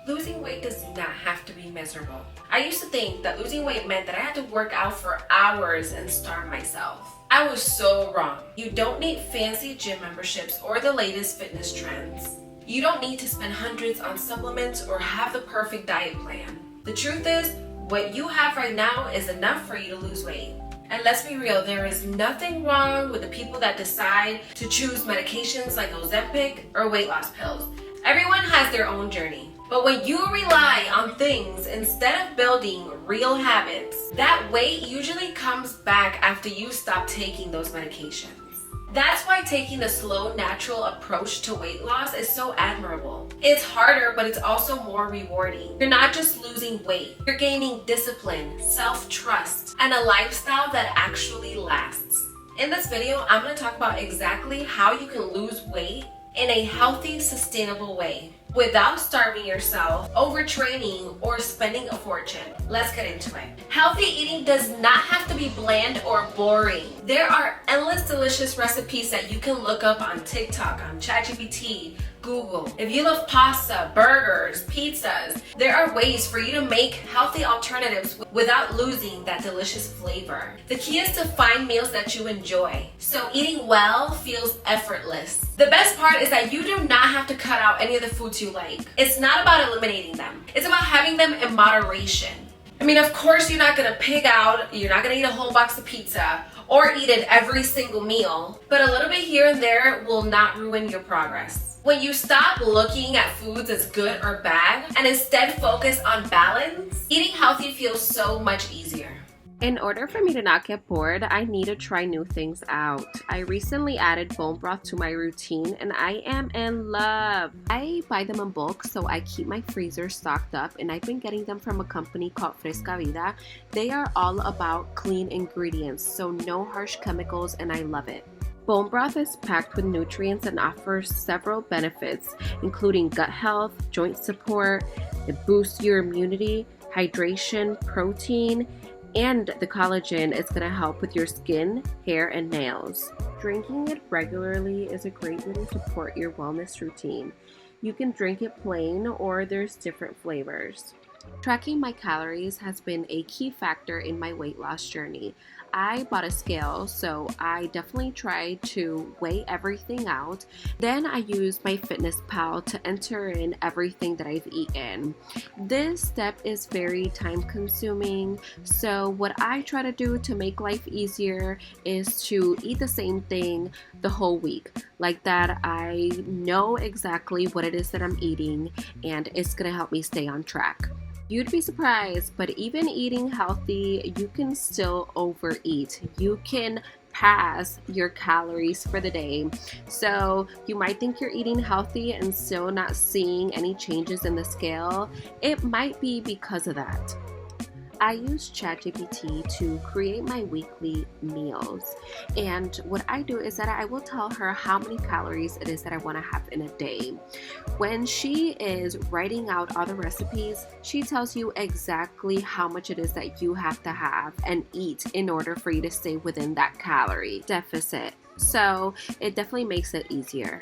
Losing weight does not have to be miserable. I used to think that losing weight meant that I had to work out for hours and starve myself. I was so wrong. You don't need fancy gym memberships or the latest fitness trends. You don't need to spend hundreds on supplements or have the perfect diet plan. The truth is, what you have right now is enough for you to lose weight. And let's be real, there is nothing wrong with the people that decide to choose medications like Ozempic or weight loss pills. Everyone has their own journey. But when you rely on things instead of building real habits, that weight usually comes back after you stop taking those medications. That's why taking the slow, natural approach to weight loss is so admirable. It's harder, but it's also more rewarding. You're not just losing weight, you're gaining discipline, self-trust, and a lifestyle that actually lasts. In this video, I'm going to talk about exactly how you can lose weight in a healthy, sustainable way without starving yourself, overtraining, or spending a fortune. Let's get into it. Healthy eating does not have to be bland or boring. There are endless delicious recipes that you can look up on TikTok, on ChatGPT, Google. If you love pasta, burgers, pizzas, there are ways for you to make healthy alternatives without losing that delicious flavor. The key is to find meals that you enjoy, so eating well feels effortless. The best part is that you do not have to cut out any of the foods you like. It's not about eliminating them. It's about having them in moderation. I mean, of course, you're not gonna pig out, you're not gonna eat a whole box of pizza or eat it every single meal, but a little bit here and there will not ruin your progress. When you stop looking at foods as good or bad and instead focus on balance, eating healthy feels so much easier. In order for me to not get bored, I need to try new things out. I recently added bone broth to my routine and I am in love. I buy them in bulk so I keep my freezer stocked up, and I've been getting them from a company called Fresca Vida. They are all about clean ingredients, so no harsh chemicals, and I love it. Bone broth is packed with nutrients and offers several benefits, including gut health, joint support, it boosts your immunity, hydration, protein, and the collagen is going to help with your skin, hair, and nails. Drinking it regularly is a great way to support your wellness routine. You can drink it plain, or there's different flavors. Tracking my calories has been a key factor in my weight loss journey. I bought a scale, so I definitely try to weigh everything out. Then I use MyFitnessPal to enter in everything that I've eaten. This step is very time consuming, so what I try to do to make life easier is to eat the same thing the whole week. Like that, I know exactly what it is that I'm eating, and it's gonna help me stay on track. You'd be surprised, but even eating healthy, you can still overeat. You can pass your calories for the day. So you might think you're eating healthy and still not seeing any changes in the scale. It might be because of that. I use ChatGPT to create my weekly meals, and what I do is that I will tell her how many calories it is that I want to have in a day. When she is writing out all the recipes, she tells you exactly how much it is that you have to have and eat in order for you to stay within that calorie deficit. So it definitely makes it easier.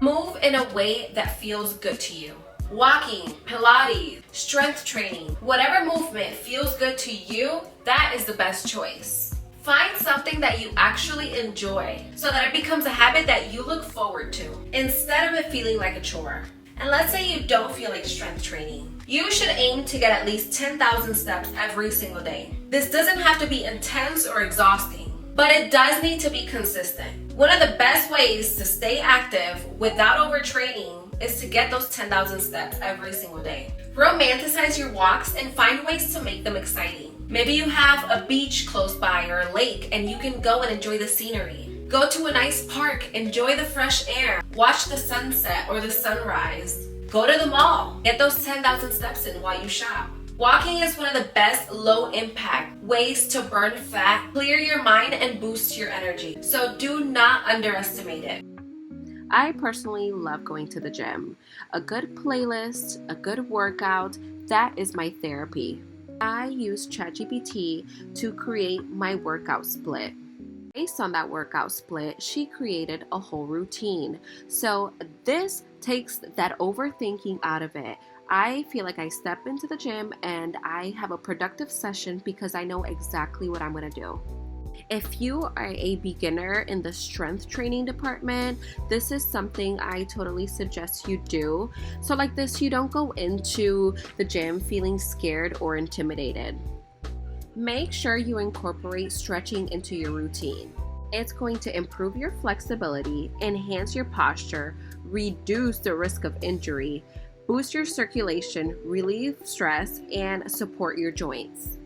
Move in a way that feels good to you. Walking, Pilates, strength training, whatever movement feels good to you, that is the best choice. Find something that you actually enjoy so that it becomes a habit that you look forward to instead of it feeling like a chore. And let's say you don't feel like strength training. You should aim to get at least 10,000 steps every single day. This doesn't have to be intense or exhausting, but it does need to be consistent. One of the best ways to stay active without overtraining is to get those 10,000 steps every single day. Romanticize your walks and find ways to make them exciting. Maybe you have a beach close by or a lake and you can go and enjoy the scenery. Go to a nice park, enjoy the fresh air, watch the sunset or the sunrise. Go to the mall, get those 10,000 steps in while you shop. Walking is one of the best low-impact ways to burn fat, clear your mind, and boost your energy. So do not underestimate it. I personally love going to the gym. A good playlist, a good workout, that is my therapy. I use ChatGPT to create my workout split. Based on that workout split, she created a whole routine. So this takes that overthinking out of it. I feel like I step into the gym and I have a productive session because I know exactly what I'm going to do. If you are a beginner in the strength training department, this is something I totally suggest you do. So like this, you don't go into the gym feeling scared or intimidated. Make sure you incorporate stretching into your routine. It's going to improve your flexibility, enhance your posture, reduce the risk of injury, boost your circulation, relieve stress, and support your joints.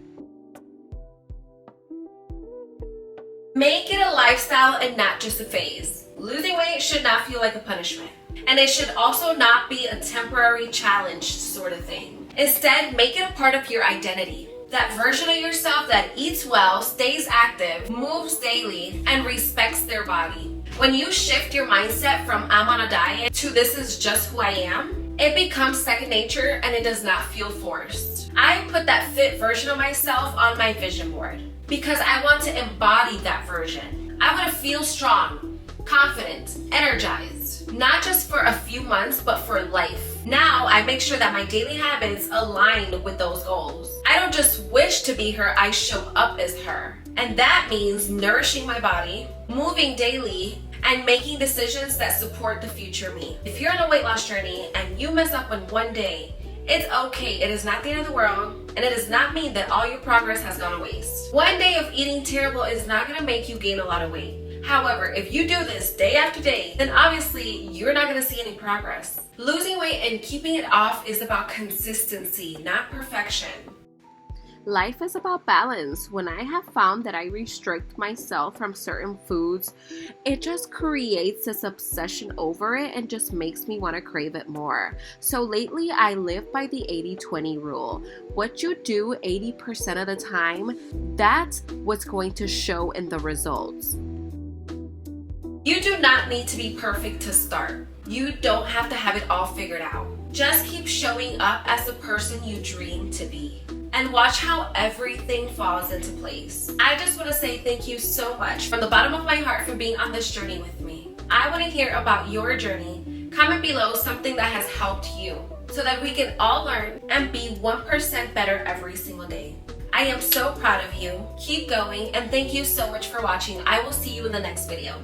Make it a lifestyle and not just a phase. Losing weight should not feel like a punishment. And it should also not be a temporary challenge sort of thing. Instead, make it a part of your identity. That version of yourself that eats well, stays active, moves daily, and respects their body. When you shift your mindset from I'm on a diet to this is just who I am, it becomes second nature and it does not feel forced. I put that fit version of myself on my vision board because I want to embody that version. I want to feel strong, confident, energized, not just for a few months, but for life. Now I make sure that my daily habits align with those goals. I don't just wish to be her, I show up as her. And that means nourishing my body, moving daily, and making decisions that support the future me. If you're on a weight loss journey and you mess up on one day, it's okay. It is not the end of the world, and it does not mean that all your progress has gone to waste. One day of eating terrible is not going to make you gain a lot of weight. However, if you do this day after day, then obviously you're not going to see any progress. Losing weight and keeping it off is about consistency, not perfection. Life is about balance. When I have found that I restrict myself from certain foods, it just creates this obsession over it and just makes me want to crave it more. So lately, I live by the 80-20 rule. What you do 80% of the time, that's what's going to show in the results. You do not need to be perfect to start. You don't have to have it all figured out. Just keep showing up as the person you dream to be. And watch how everything falls into place. I just want to say thank you so much from the bottom of my heart for being on this journey with me. I want to hear about your journey. Comment below something that has helped you so that we can all learn and be 1% better every single day. I am so proud of you. Keep going and thank you so much for watching. I will see you in the next video.